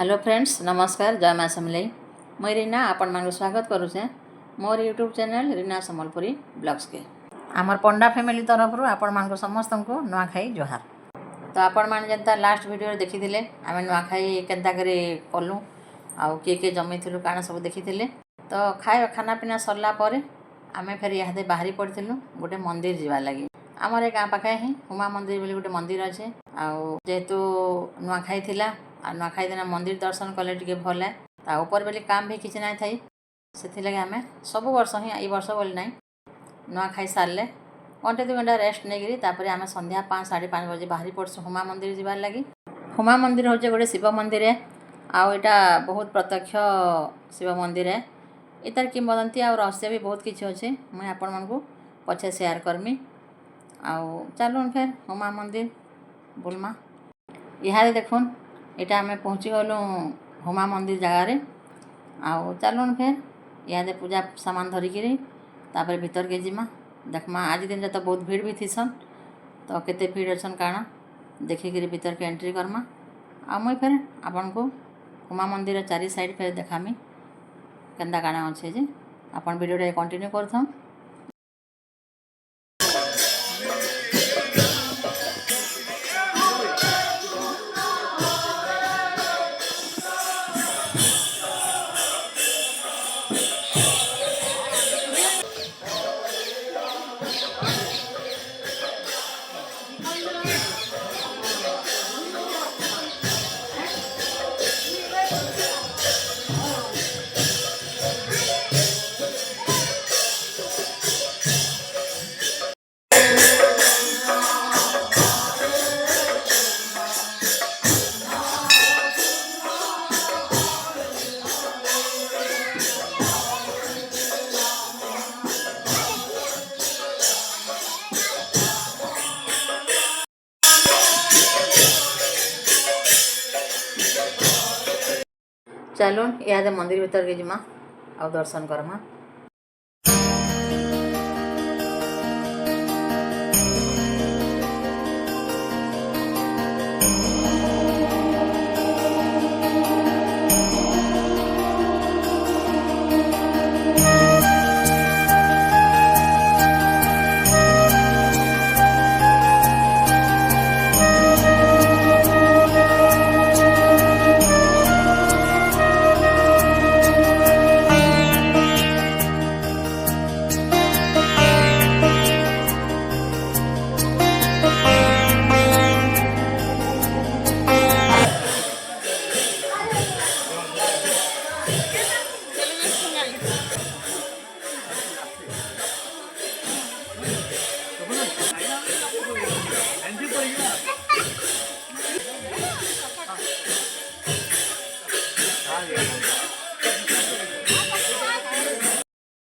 Hello friends, नमस्कार। जय माँ समलेई। मैं रीना आपण मान स्वागत करुचे मोर YouTube channel Reena Sambalpuri blogs के। आमर पंडा फैमिली तरफ आपण मान समस्त को नुआखाई जोहार। तो आपण मान जनता लास्ट वीडियो देखी आम नुआखाई केन्ता करी कलु आउ किए जमी थी काण सब देखी। तो खाना पीना सरला पर आम फेर यहाँ बाहरी पड़ू गोटे मंदिर जावा लगी। आमर गाँ पाखे ही हुमा मंदिर बोली गोटे मंदिर अच्छे। जेहेतु नुआखाई थिला आ नुआखाई दिन मंदिर दर्शन कले टे भल है। ऊपर बोली काम भी किसी ना थी से आम सब वर्ष ही ये वर्ष बोली ना नुआखाई सारे घंटे 2 घंटा रेस्ट नहीं तापर आम संध्या 5 साढ़े 5 बजे बाहरी पड़सु हुमा मंदिर जाबार लगी। हुमा मंदिर हूँ गोटे शिव मंदिर है। आईटा बहुत प्रत्यक्ष शिव मंदिर है। इतार किंवदंती आ रहस्य भी बहुत किसी अच्छे। मुझे आपण मानू पछे शेयर करमी। आउ चलून फिर हुमा मंदिर बुलमा। यहाँ देखुन यहाँ आम पहुँची गलु हुमा मंदिर जगार। आउ चलून फिर यहाँ पूजा सामान धरिकी तापर भीतर के जिमा देखमा। आज दिन तो बहुत भीड़ भी थीसन। तो केते भीड़ अच्छन काण देखिकी भीतर के एंट्री करमा। आ मुई फिर आपन को हुमा मंदिर चारि साइड फिर देखामी केन्दा काण अच्छे जे आपन वीडियो कंटिन्यू करथम। चलो यहाँ मंदिर भीतर के जिमा आ दर्शन करमा।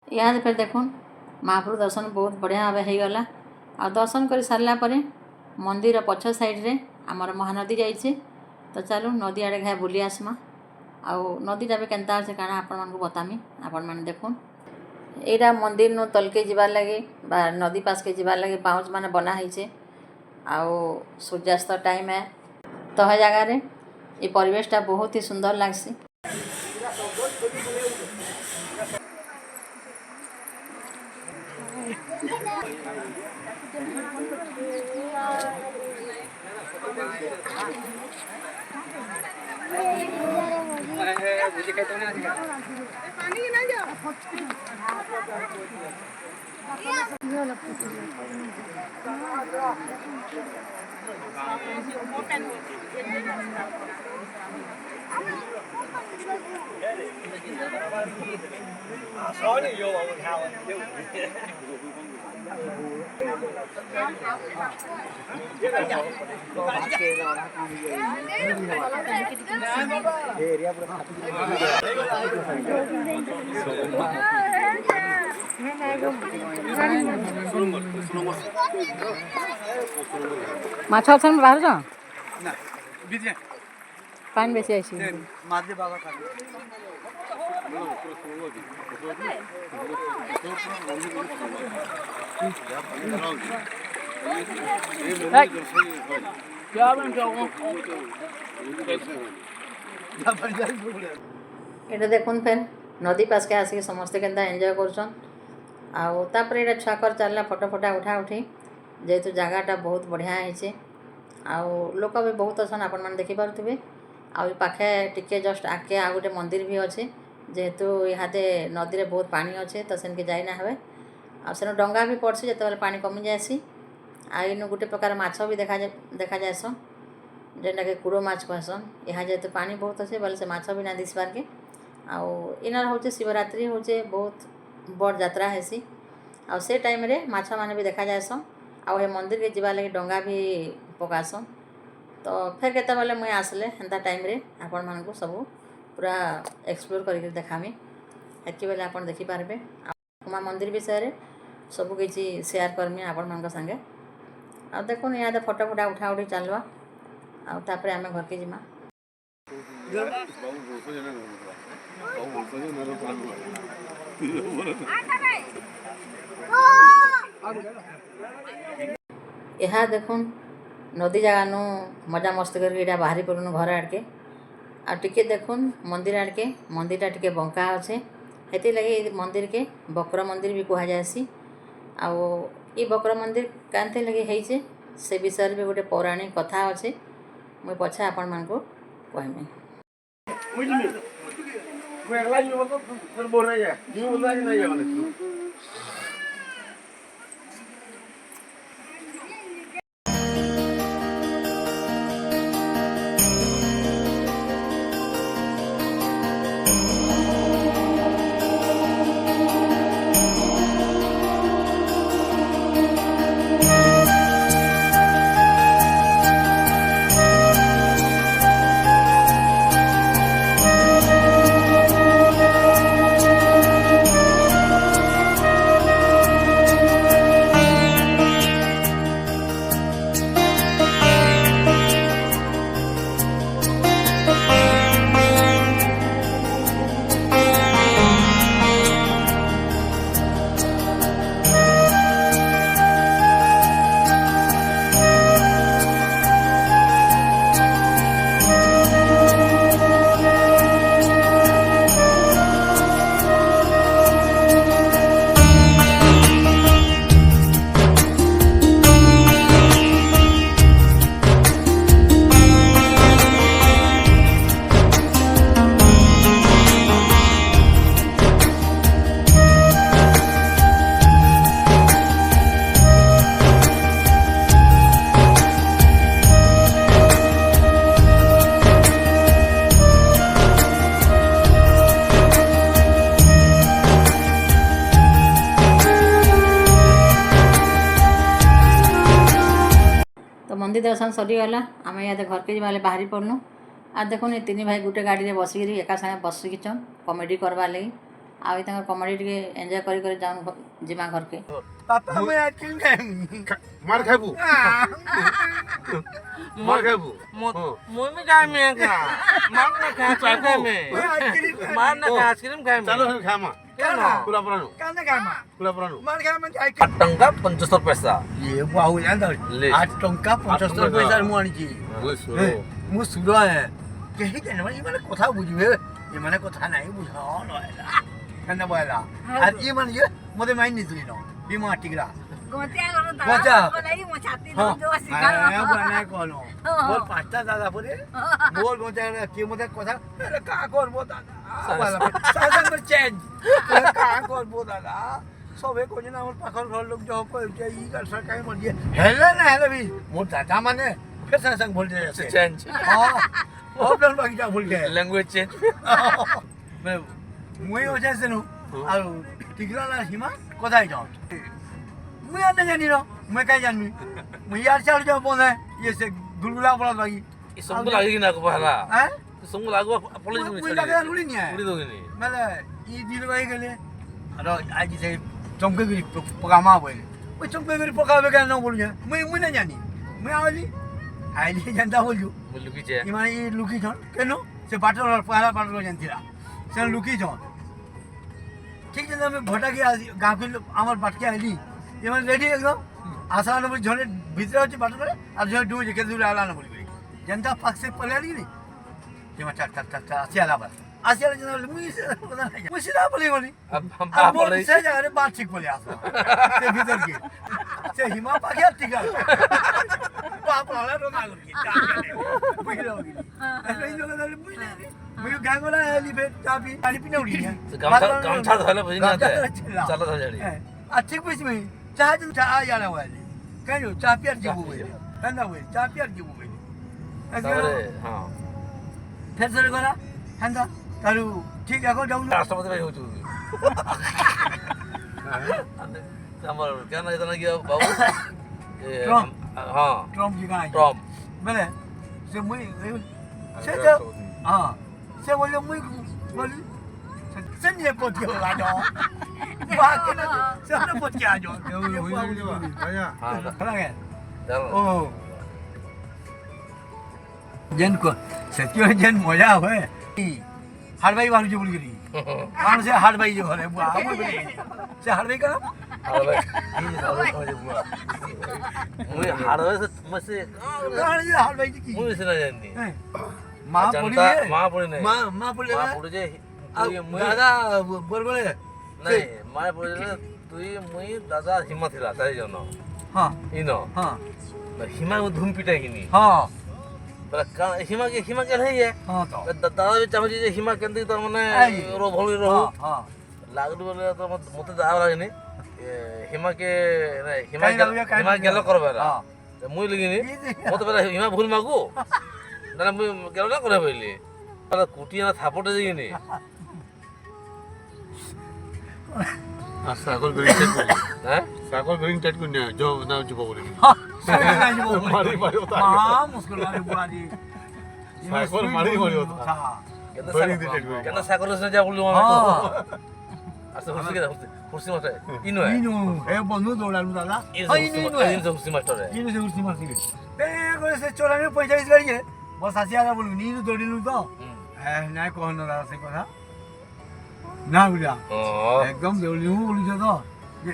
यहाँ फिर देखुन महाप्रभु दर्शन बहुत बढ़िया भाव हो गला। आ दर्शन कर सारा पर मंदिर पछ साइड रे आमर महानदी जाइए। तो चलो नदी आड़े घाए बुली आसमा। आउ नदीटा भी केन्ता अच्छे काण आपण मानू बतामी। आपण मैंने देखुन यहाँ मंदिर नु तलके जीवार लगे बा नदी पास के जीवार लगे पाउच मान बना है। आउ सूर्यास्त टाइम है। तो है जगार ये परिवेशटा बहुत ही सुंदर लगसी। माछ अच्छा बाहर जा पानी बेसी आई এটা দেখুন ফের নদী পাশকে আসিକି ସମସ୍ତେ କେନ୍ତା ଏନ୍ଜୟ କରୁଛନ୍ ଆଉ ତାପରେ ଏଇଟା ଛୁଆଙ୍କର ଚାଲିଲା ଫଟୋ ଫଟା ଉଠା ଉଠି ଯେହେତୁ ଜାଗାଟା ବହୁତ ବଢ଼ିଆ ହେଇଛେ ଆଉ ଲୋକ ବି ବହୁତ ଅଛନ୍ ଆପଣମାନେ ଦେଖିପାରୁଥିବେ ଆଉ ଏ ପାଖେ ଟିକେ ଜଷ୍ଟ ଆଗକେ ଆଉ ଗୋଟେ ମନ୍ଦିର ବି ଅଛେ ଯେହେତୁ ଇହାଦେ ନଦୀରେ ବହୁତ ପାଣି ଅଛେ ତ ସେନକେ ଯାଇନା ହେବେ ଆଉ ସେନ ଡଙ୍ଗା ବି ପଡ଼୍ସି ଯେତେବେଳେ ପାଣି କମି ଯାଏସି ଆଉ ଇନୁ ଗୋଟେ ପ୍ରକାର ମାଛ ବି ଦେଖାଯାଏସନ୍ ଯେନ୍ଟାକି କୁଡ଼ୋ ମାଛ କହେସନ୍ ଏହା ଯେହେତୁ ପାଣି ବହୁତ ଅଛେ ବୋଲେ ସେ ମାଛ ବି ନା ଦିଶବାର୍କେ ଆଉ ଇନର୍ ହଉଛେ ଶିବରାତ୍ରି ହଉଛେ ବହୁତ ବଡ଼ ଯାତ୍ରା ହେସି ଆଉ ସେ ଟାଇମ୍ରେ ମାଛମାନେ ବି ଦେଖାଯାଏସନ୍ ଆଉ ଏ ମନ୍ଦିରକେ ଯିବାର୍ ଲାଗି ଡଙ୍ଗା ବି ପକାସନ୍ ତ ଫେର୍ କେତେବେଳେ ମୁଇଁ ଆସିଲେ ହେନ୍ତା ଟାଇମ୍ରେ ଆପଣମାନଙ୍କୁ ସବୁ ପୁରା ଏକ୍ସପ୍ଲୋର୍ କରିକି ଦେખાମି ହେତ୍କି ବେଲେ ଆପଣ ଦେଖିପାରିବେ ଆଉ ଉମା ମନ୍ଦିର ବିଷୟରେ ସବୁ କିଛି ସେୟାର କରମି ଆପଣମାନଙ୍କ ସାଙ୍ଗେ ଆଉ ଦେଖୁନ୍ ଇହାଦେ ଫଟୋ ଫଟା ଉଠା ଉଠି ଚାଲବା ଆଉ ତାପରେ ଆମେ ଘରକେ ଯିମା ଏହା ଦେଖୁନ୍ ନଦୀ ଜାଗାନୁ ମଜା ମସ୍ତି କରିକି ଏଇଟା ବାହାରି ପଡ଼ୁନୁ ଘର ଆଡ଼କେ ଆଉ ଟିକେ ଦେଖୁନ୍ ମନ୍ଦିର ଆଡ଼କେ ମନ୍ଦିରଟା ଟିକେ ବଙ୍କା ଅଛେ ହେଥିର୍ଲାଗି ଏ ମନ୍ଦିରକେ ବକ୍ର ମନ୍ଦିର ବି କୁହାଯାଏସି ଆଉ ଇ ବକ୍ର ମନ୍ଦିର କାନ୍ଥିର୍ ଲାଗି ହେଇଛେ ସେ ବିଷୟରେ ବି ଗୋଟେ ପୌରାଣିକ କଥା ଅଛେ ମୁଇଁ ପଛେ ଆପଣମାନଙ୍କୁ କହିମି तो मंदिर दर्शन सरीगला आम इधर घर के जाए बाहरी पड़नु आ देखुन ये तीन भाई गोटे गाड़ी में बसिकी एका सागे बसिकीचन कमेडी करवा लगी आ कमेडी टे एंजॉय कर जाऊन जिमा घर के पापा मैं आइसक्रीम खाएम मार खाबू मार खाबू मुई भी खाए में का मार ना खा चाहते में मार ना खा आइसक्रीम खाए में चलो हम खामा केना पूरा पुरानो काने खामा पूरा पुरानो मार खामा जाय टंका 75 पैसा ये बाहु जानदा ले। 8 टंका 75 पैसा मु आनिची वो सुनो मु सुरो है केही केने माने माने कथा बुझिबे ये माने कथा नाही बुझा नला केने बोला आ ये माने ये मते माइन नि तुली न ये मा टिकरा गोटिया गरो दा गोचा। बोलाई म छाती हां जो सिखा मैं बना कोलो बोल पास्ता दादा परे बोल गोचा के मते कथा अरे का कर बो दादा वाला सासन में चेंज का कर बो दादा सबे कोन ना हमर पाखर घर लोग जो को ई गल सरकार मन दिए हेले ना हेले भी मोर दादा माने फिर संग बोल दे चेंज हां प्रॉब्लम बाकी जा बोल के लैंग्वेज चेंज मैं मुई हो जासे नु আর টিকলা না হিমা কোথায় যাও মুই আর না জানি না মুই কাই জানবি মুই আর চাল যাও বনে ये से गुलगुला बोला बाकी ये संग लागेगी ना को पहला हैं संग लागो पुलिस में मुई लगा उड़ी नहीं है उड़ी दोगे नहीं मैले ई दिल गई गेले अरे आज से चमके गिरी पकामा बोले ओ चमके गिरी पकावे के ना बोलिए मुई ना जानी मुई आइली जानता बोलू लुकी जे ई माने ई लुकी छन केनो से बाटल पहला बाटल जानतिला से लुकी छन ठीक है मैं भटा के गाँव के आमार बाटके आइली ये माने रेडी एकदम आशा न बोली झने भीतर होची बाटल और झने डू जे के दूर आला न बोली जनता पक्ष से पले आली नी हिमा चल चल चल आसियाला बस आसियाला जन मुई सीधा बोली बोली अब हम अब बाप मोर बोले से जा रे बात ठीक बोले आसो से भीतर की से हिमा पाके ठीक है बाप वाला रो ना की क्या करे बुझ लोगी ऐसे ही लोग ना बुझ ले मुई गांगोला एली पे चाबी पानी पीने उड़ी है गमछा धोले बुझी ना चलो तो जड़ी अच्छी कुछ में चाह जो चाह आ जाना वाली कहो चाह पियर जीबू वे कंदा वे चाह पियर जीबू वे তারপরে হ্যাঁ फिर से गला हंदा तारू ठीक है को जाऊ রাষ্ট্রপতি ভাই হচ্ছে আমার কেন জানা কি বাবু ট্রাম্প। হ্যাঁ ट्रम्प जी का ট্রাম্প मैंने से मुई से जो हां से बोले मुई बोली से ने पोती हो आ जाओ बाकी ना से ने पोती आ जाओ 아니야. হ্যাঁ 그러게 চলো ओ जन को सच्ची जन मजा होए हार भाई बारू जो बोल गई कौन से हार भाई जो है बुआ हम बोले से हार भाई का আরে মুই হাড়ে মসে कौन से हार भाई की মুই সেনা জানি मां बोली মা পড়ে নাই मां बोले মা পড়ে যে তুই মুই दादा बोल बोले নাই মা পড়ে যে তুই মুই দাদা হিমা থিলা তাই জন্য हां ইনো हां হিমা ধুম পিটাই কিনি हां হিমা কেন হইয়ে हां तो দাদা বি চামচি যে হিমা কেন তার মানে রো ভলি রো हां লাগলো বলে তো মতে যাওয়া লাগেনি হিমাকে হিমা কাই লাগবে, কাই হিমা লাগবে। গেল করবে না हां মুই লিগিনি মতে বেলা হিমা ভুল মাগু না মুই গেল না করে বইলি কুটিয়া না থাপটে দিইনি 아, 사골 그린 탓 거지. হ্যাঁ 사골 그린 탓 거냐. 저 나오 집 버리. मारी मारी होता है। मां मुश्किल वाली बुआ जी साइकिल मारी मारी होता है। हां কেন সাকলে যা বললি हां আচ্ছা হুসি মাস্টার ইনো 이노 에 번호 돌아루 다가 ইনো হুসি মাস্টারে 이노 세 우리 마시 에 그래서 저라면 পয়সা ইস করিয়ে 뭐 사시 하나 보는 니도 돌리는 거에나 거는 나서 거다 나 우리야 ও एकदम 돌리고 우리 저도 이제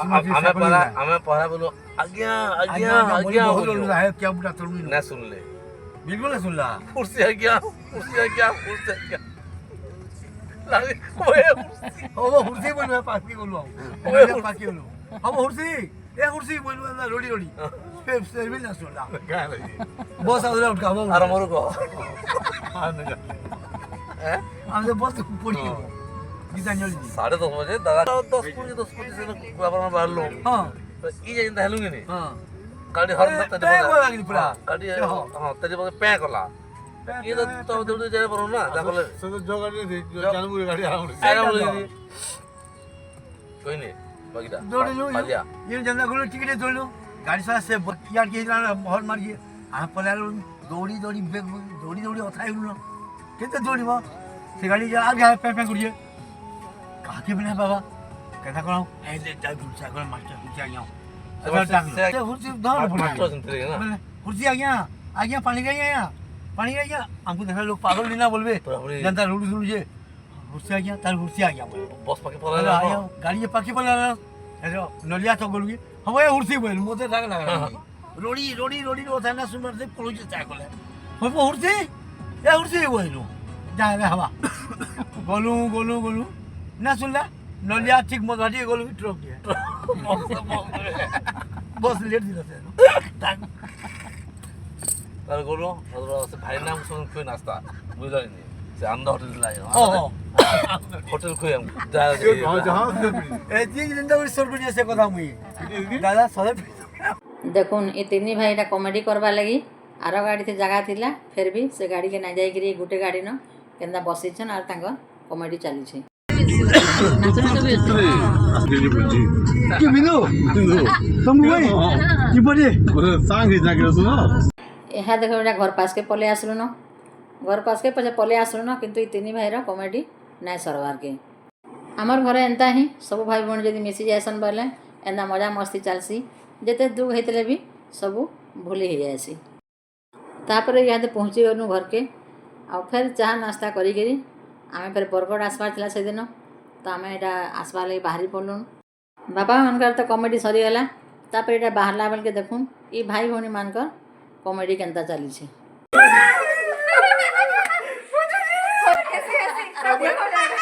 আমি পড়া বলো আজ্ঞা আজ্ঞা আজ্ঞা बहुत 돌리다 है क्या बुरा तोड़नी না শুনলে बिल्कुल नहीं सुनला कुर्सी आज्ञा कुर्सी आज्ञा कुर्सी आज्ञा লাগে ওয়ে वो हुर्सी बोलवा पाकी बोलवा वो पाकी बोलवा हम हुर्सी ए हुर्सी बोलवा ना रोडी रोडी फिर सर्विस ना सुनला काय रे. बॉस आउला उठा वो আর মরু কো 아, 내가. হ্যাঁ हम तो बॉस पूरी गीता जल्दी 10:30 বাজে দাদা 10:20 से কুয়াবার বাড়লো हां ই যাই দেখালুঙ্গি নি हां গাড়ি হর্ন দতে पे बोला कि पूरा গাড়ি হ্যাঁ তেরে বলে প্যা কলা ই তো তো দৌড়ে যাই পারো না যা বলে 서도 저 가리 जानमुरी गाड़ी आउनु. আইরা বলে কই নে বাকিটা दौड़ लो পালিয়া ये जनता को टिकट दौड़ लो गाड़ी से से यार के ना हॉर्न मार के आ पला दौड़ी दौड़ी बेग दौड़ी दौड़ी उठाई लो कितने दौड़ी बा से गाड़ी जा आगे पे पे करिए कहा के बिना बाबा कहता करो ए ले जा दूर से करो मास्टर कुछ आ गया अच्छा हुर्सी दौड़ মাস্টার শুনতে রে না हुर्सी आ गया पानी का गया हमको देखा लोग पागल नहीं ना बोलबे পুরাপুরি जनता रोड रोड जे हुर्सी आ गया तार हुर्सी आ गया बोले বস পাকে अरे পড়া आया गाड़ी पाकी पला ऐसा नलिया तो बोलगी हम ये हुर्सी बोल मोते लाग लगा रोडी रोडी रोडी रो था ना सुंदर से पुलिस चाय कोले हो हुर्सी या हुर्सी बोलू जा रे हवा गोलू ना सुनला नलिया ठीक मत हटी गोलू ट्रक दिया बस लेट दिला से তার গরু সে ভাই নাম শুন খুই নাস্তা বুঝলি নি সে আন্দা হোটেল লাগে ओ হোটেল খুই যা 저 저. ए जी जिंदा उस सर बढ़िया से कथा मुई दादा सदे দেখুন ଏ ତିନି ଭାଇଟା କମେଡ଼ି କରବା ଲାଗି ଆର ଗାଡ଼ିଥି ଜାଗା ଥିଲା ଫେର୍ ବି ସେ ଗାଡ଼ିକେ ନାଇଁ ଯାଇକିରି ଗୁଟେ ଗାଡ଼ି ନ କେନ୍ତା ବସିଛନ୍ ଆର୍ ତାଙ୍କର କମେଡ଼ି ଚାଲିଛେ कि मिलो तुम वही कि बड़े 그래 쌍이 자기로서. ଏହା ଦେଖ ଏଇଟା ଘର ପାସ୍କେ ପଲେଇ ଆସଲୁନ ଘର ପାସ୍କେ ପଛେ ପଲେଇ ଆସଲୁନ କିନ୍ତୁ ଏ ତିନି ଭାଇର କମେଡ଼ି ନାଇଁ ସରବାର୍କେ ଆମର୍ ଘରେ ଏନ୍ତା ହିଁ ସବୁ ଭାଇ ଭଉଣୀ ଯଦି ମିଶି ଯାଏସନ୍ ବୋଇଲେ ଏନ୍ତା ମଜା ମସ୍ତି ଚାଲ୍ସି ଯେତେ ଦୁଃଖ ହେଇଥିଲେ ବି ସବୁ ଭୁଲି ହେଇଯାଏସି ତାପରେ ଇହାଦେ ପହଞ୍ଚି ଗଲୁ ଘରକେ ଆଉ ଫେର୍ ଚାହା ନାସ୍ତା କରିକିରି ଆମେ ଫେର୍ ବରଗଡ଼ ଆସବାର୍ ଥିଲା ସେଦିନ ତ ଆମେ ଏଇଟା ଆସବାର୍ ଲାଗି ବାହାରି ପଡ଼ଲୁନ୍ ବାପା ମାନଙ୍କର ତ କମେଡ଼ି ସରିଗଲା ତାପରେ ଏଇଟା ବାହାରିଲା ବେଲକେ ଦେଖୁନ୍ ଇ ଭାଇ ଭଉଣୀ ମାନଙ୍କର କମେଡ଼ି କେନ୍ତା ଚାଲିଛି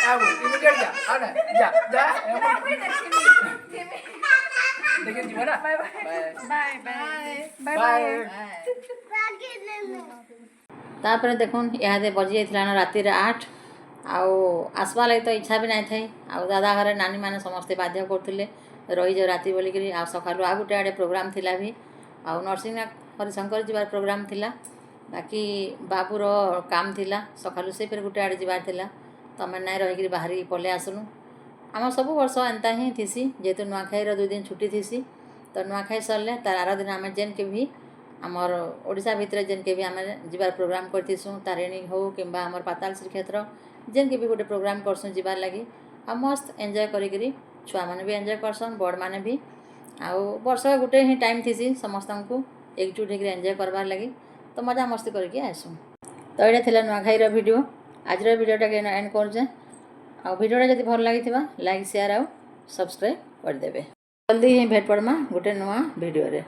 अब इमीडिएट जा आ ना जा जा लेकिन जीवन बाय बाय बाय बाय बाय तापर देखुन इहादे बजी जाइଥିଲା ना राति 8 आउ आसवा लगी तो इच्छा भी नहीं थी आउ दादा घरे नानी माने समस्ते बाध्य करथिले रही जो राति बोलिकी आ सकालु आ गोटे आड़े प्रोग्राम थिला भी आउ नरसिंहनाथ हरिशंकर जीवार प्रोग्राम थिला बाकी बाबूर काम थिला सकालु से फिर गोटे आड़े जीवार थिला तमें नहीं रहीकि बाहरी पले आसलु आम सब वर्ष एंता ही थीसी जेहेतु नुआखाईर 2 दिन छुट्टी थीसी तो नुआखाई सरले तार आर दिन आम जेन के भी आमर ओडिशा भितर जेन के भी आम जीवार प्रोग्राम करतीसु तारिणी हो किंबा आमर पाताल श्रीक्षेत्र जेन के भी गोटे प्रोग्राम करसुँ जीवार लगी आ मस्त एंजॉय करी छुआ मैंने भी एंजॉय करसन बड़ मैंने भी आउ वर्ष गोटे ही टाइम थीसी समस्त को एकजुट होकर एंजॉय करवार लगी तो मजा मस्ती करके आसू तो ये थी नुआखाईर वीडियो आज वीडियोटा के एंड कर वीडियोटा जब भल लगी लाइक शेयर आउ सब्सक्राइब करदे जल्दी ही भेट पड़मा गोटे नुआ वीडियो रे।